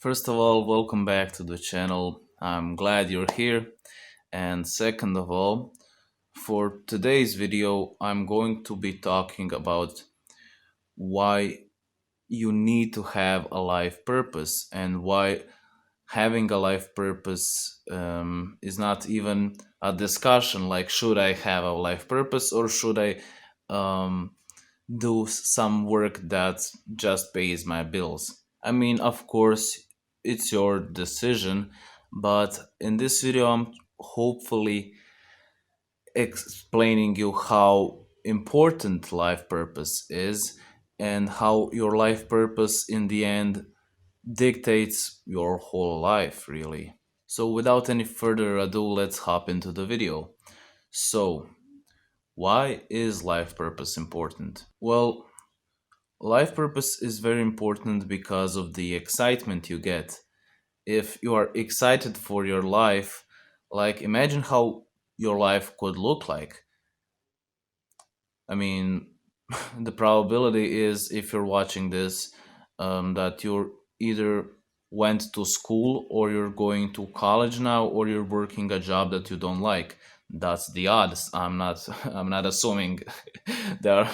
First of all, welcome back to the channel. I'm glad you're here. And second of all, for today's video, I'm going to be talking about why you need to have a life purpose and why having a life purpose is not even a discussion like should I have a life purpose or should I um, do some work that just pays my bills. I mean, of course, it's your decision, but in this video, I'm hopefully explaining you how important life purpose is and how your life purpose in the end dictates your whole life, really. So, without any further ado, let's hop into the video. So, why is life purpose important? Well, life purpose is very important because of the excitement you get. If you are excited for your life, like imagine how your life could look like. I mean, the probability is if you're watching this, that you're either went to school or you're going to college now or you're working a job that you don't like. That's the odds. I'm not assuming there are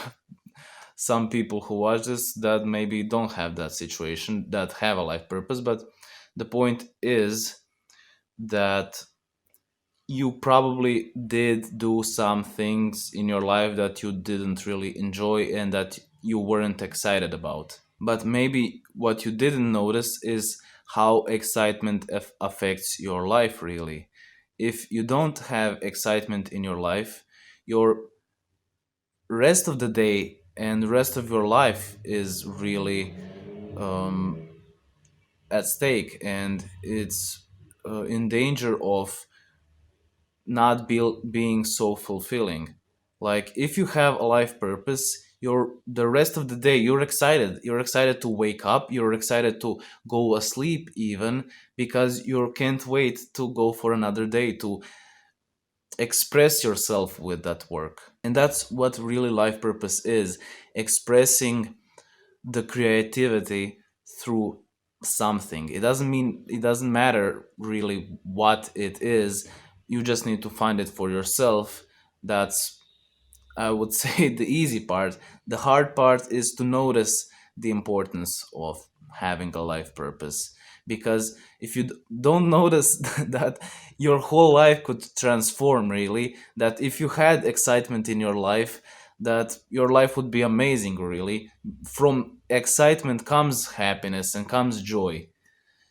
some people who watch this that maybe don't have that situation, that have a life purpose, but the point is that you probably did do some things in your life that you didn't really enjoy and that you weren't excited about. But maybe what you didn't notice is how excitement affects your life really. If you don't have excitement in your life, your rest of the day and the rest of your life is really um, at stake, and it's in danger of not being so fulfilling. Like if you have a life purpose, you're the rest of the day you're excited. You're excited to wake up. You're excited to go asleep even because you can't wait to go for another day to express yourself with that work. And that's what really life purpose is: expressing the creativity through something. It doesn't matter really what it is. You just need to find it for yourself. That's, I would say, the easy part. The hard part is to notice the importance of having a life purpose. Because if you don't notice that your whole life could transform, really, that if you had excitement in your life, that your life would be amazing, really. From excitement comes happiness and comes joy.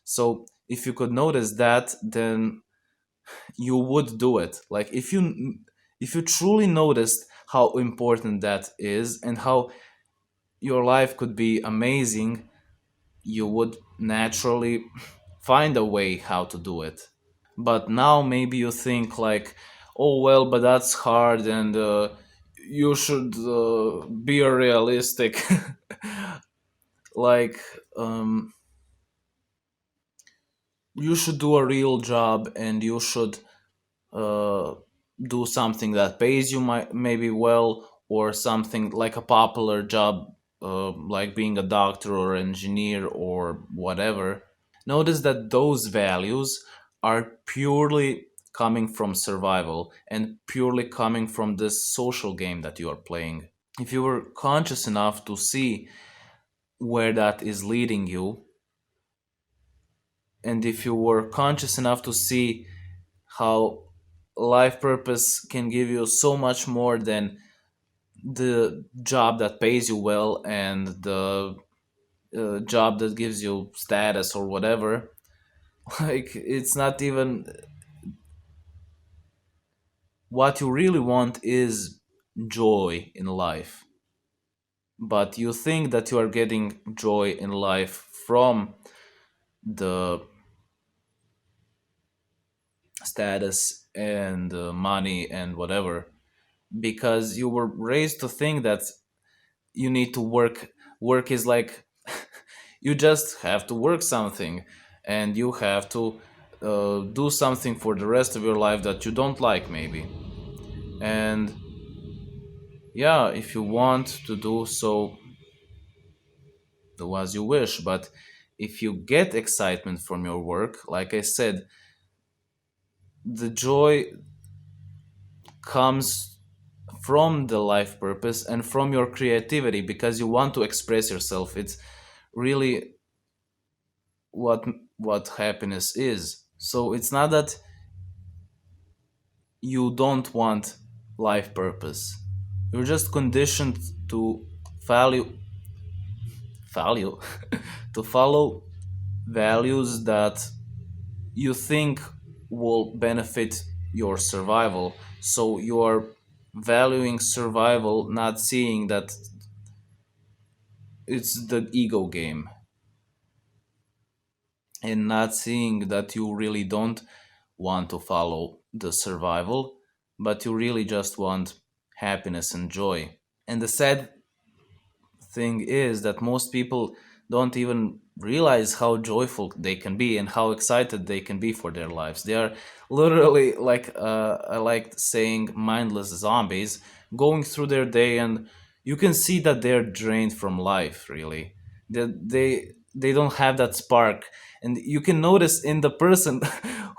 So if you could notice that, then you would do it. Like if you truly noticed how important that is and how your life could be amazing, you would naturally find a way how to do it. But now maybe you think like, oh well, but that's hard, and you should be realistic. Like you should do a real job and you should uh, do something that pays you maybe well, or something like a popular job, like being a doctor or engineer or whatever. Notice that those values are purely coming from survival and purely coming from this social game that you are playing. If you were conscious enough to see where that is leading you, and if you were conscious enough to see how life purpose can give you so much more than the job that pays you well and the job that gives you status or whatever. Like it's not even what you really want is joy in life, but you think that you are getting joy in life from the status and money and whatever, because you were raised to think that you need to work is like you just have to work something, and you have to do something for the rest of your life that you don't like maybe. And yeah, if you want to do so, do as you wish, but if you get excitement from your work, like I said, the joy comes from the life purpose and from your creativity because you want to express yourself. It's really what what happiness is. So it's not that you don't want life purpose. You're just conditioned to value value to follow values that you think will benefit your survival. So you're valuing survival, not seeing that it's the ego game, and not seeing that you really don't want to follow the survival, but you really just want happiness and joy. And the sad thing is that most people don't even realize how joyful they can be and how excited they can be for their lives. They are literally like I like saying mindless zombies going through their day, and you can see that they're drained from life. Really, they don't have that spark, and you can notice in the person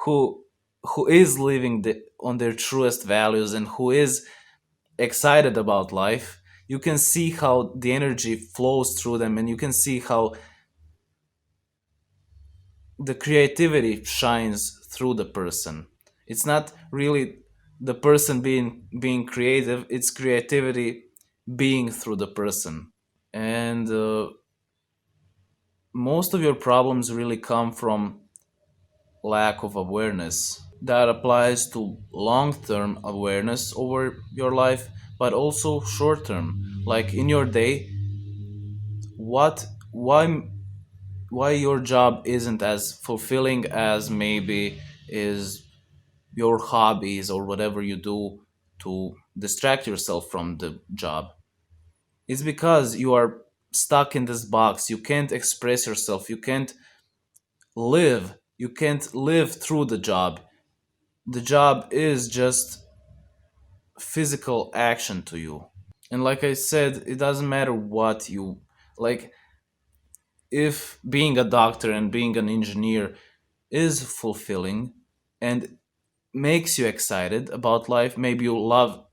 who who is living on their truest values and who is excited about life, you can see how the energy flows through them, and you can see how the creativity shines through the person. It's not really the person being creative, it's creativity being through the person. And most of your problems really come from lack of awareness. That applies to long-term awareness over your life, but also short-term. Like in your day, what why your job isn't as fulfilling as maybe is your hobbies or whatever you do to distract yourself from the job. It's because you are stuck in this box. You can't express yourself. You can't live through the job. The job is just physical action to you. And like I said, it doesn't matter what you like. If being a doctor and being an engineer is fulfilling and makes you excited about life, maybe you love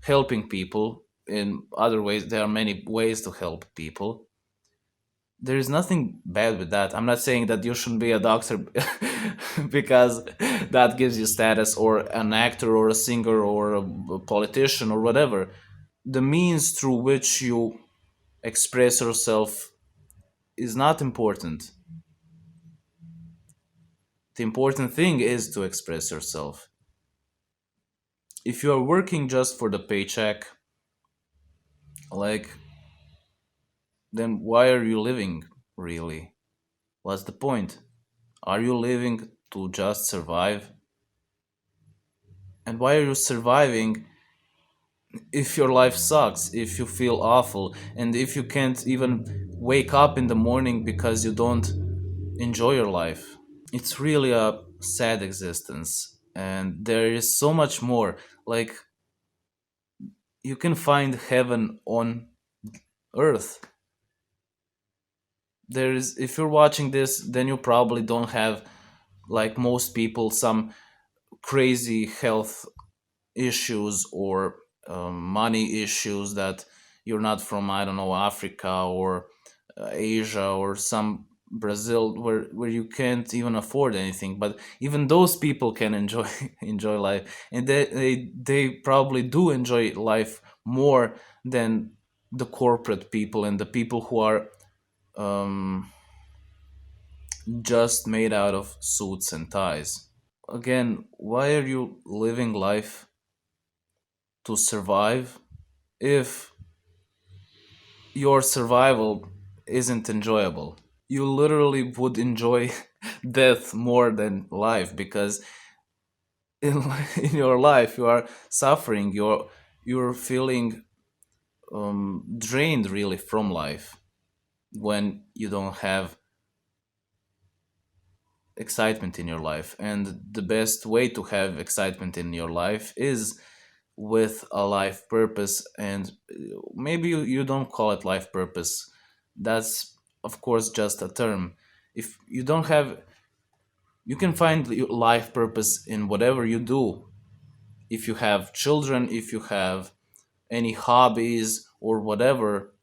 helping people in other ways. There are many ways to help people. There is nothing bad with that. I'm not saying that you shouldn't be a doctor because that gives you status, or an actor or a singer or a politician or whatever. The means through which you express yourself is not important. The important thing is to express yourself. If you are working just for the paycheck, like, then why are you living, really? What's the point? Are you living to just survive? And why are you surviving if your life sucks, if you feel awful, and if you can't even wake up in the morning because you don't enjoy your life? It's really a sad existence, and there is so much more. Like, you can find heaven on earth. There is, if you're watching this, then you probably don't have, like most people, some crazy health issues or money issues, that you're not from, I don't know, Africa or Asia or some Brazil where you can't even afford anything. But even those people can enjoy enjoy life, and they probably do enjoy life more than the corporate people and the people who are um, just made out of suits and ties. Again, why are you living life to survive if your survival isn't enjoyable? You literally would enjoy death more than life, because in, in your life you are suffering, you're feeling drained really from life when you don't have excitement in your life. And the best way to have excitement in your life is with a life purpose. And maybe you don't call it life purpose, that's of course, just a term. If you don't have, you can find your life purpose in whatever you do. If you have children, if you have any hobbies or whatever,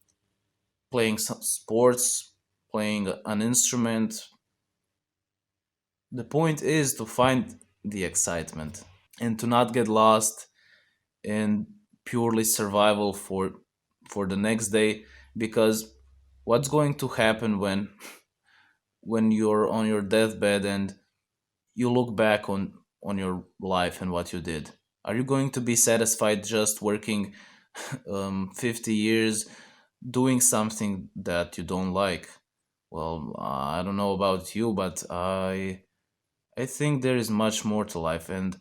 playing some sports, playing an instrument, the point is to find the excitement and to not get lost in purely survival for the next day, because what's going to happen when you're on your deathbed and you look back on your life and what you did? Are you going to be satisfied just working 50 years doing something that you don't like? Well, I don't know about you, but I think there is much more to life, and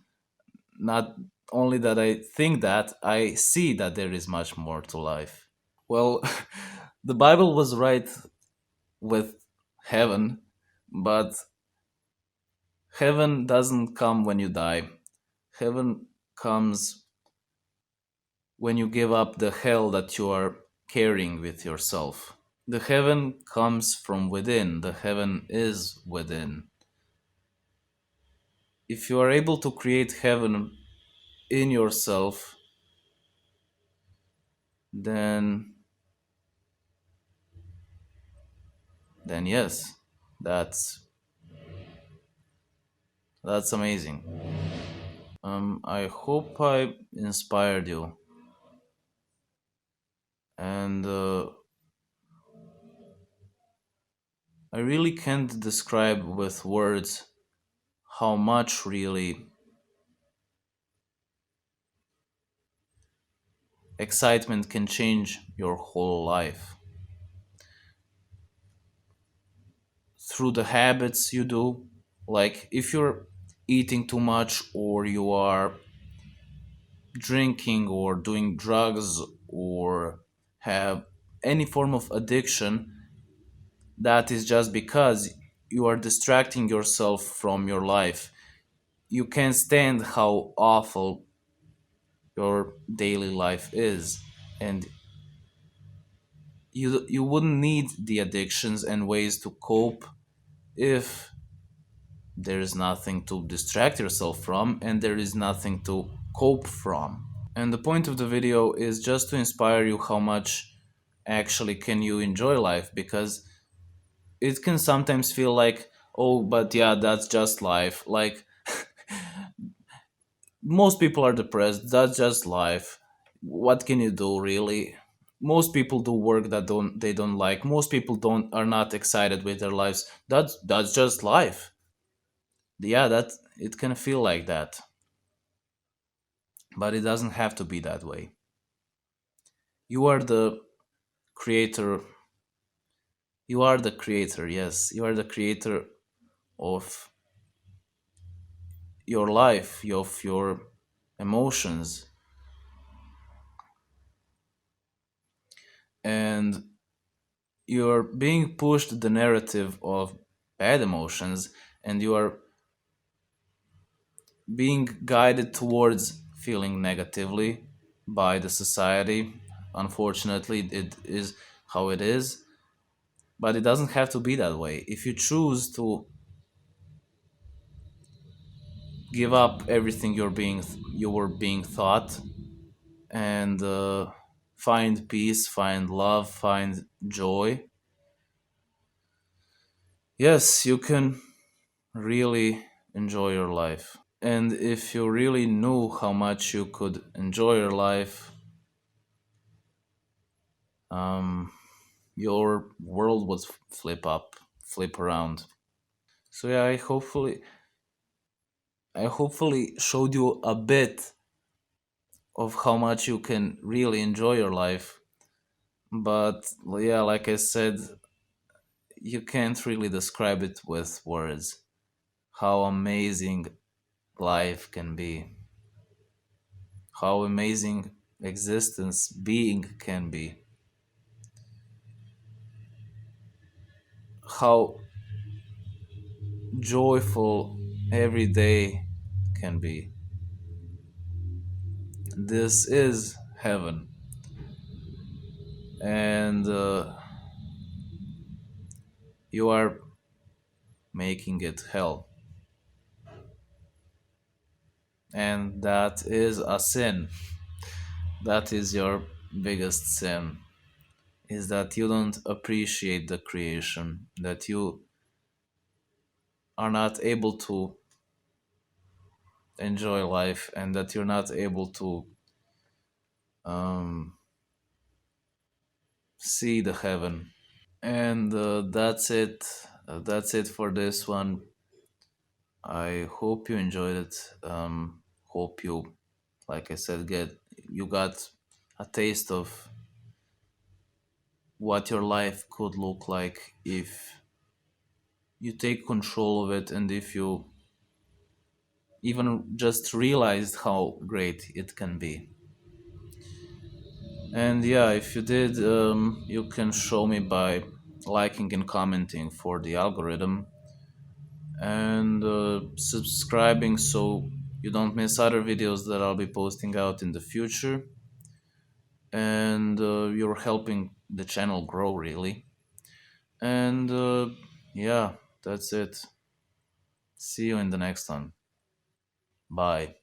not only that I think that, I see that there is much more to life. Well, the Bible was right with heaven, but heaven doesn't come when you die. Heaven comes when you give up the hell that you are carrying with yourself. The heaven comes from within, the heaven is within. If you are able to create heaven in yourself, then yes, that's that's amazing. I hope I inspired you, and I really can't describe with words how much really excitement can change your whole life through the habits you do. Like if you're eating too much, or you are drinking or doing drugs, or have any form of addiction, that is just because you are distracting yourself from your life. You can't stand how awful your daily life is, and you wouldn't need the addictions and ways to cope if there is nothing to distract yourself from and there is nothing to cope from. And the point of the video is just to inspire you how much actually can you enjoy life, because it can sometimes feel like, oh, but yeah, that's just life. Like most people are depressed, that's just life. What can you do really? Most people do work that they don't like. Most people don't are not excited with their lives. That's just life. Yeah, that it can feel like that, but it doesn't have to be that way. You are the creator. You are the creator. Yes, you are the creator of your life, of your emotions, and you're being pushed the narrative of bad emotions, and you are being guided towards feeling negatively by the society. Unfortunately, it is how it is, but it doesn't have to be that way. If you choose to give up everything you were being taught, and find peace, find love, find joy, yes, you can really enjoy your life. And if you really knew how much you could enjoy your life, um, your world would flip around. So yeah, I hopefully showed you a bit of how much you can really enjoy your life. But yeah, like I said, you can't really describe it with words. How amazing life can be. How amazing existence being can be. How joyful every day can be. This is heaven. And you are making it hell. And that is a sin. That is your biggest sin. Is that you don't appreciate the creation, that you are not able to enjoy life, and that you're not able to um, see the heaven. And that's it. That's it for this one. I hope you enjoyed it. Hope you, like I said, get you got a taste of what your life could look like if you take control of it, and if you even just realized how great it can be. And yeah, if you did, you can show me by liking and commenting for the algorithm, and subscribing so you don't miss other videos that I'll be posting out in the future. And you're helping the channel grow, really. And yeah, that's it. See you in the next one. Bye.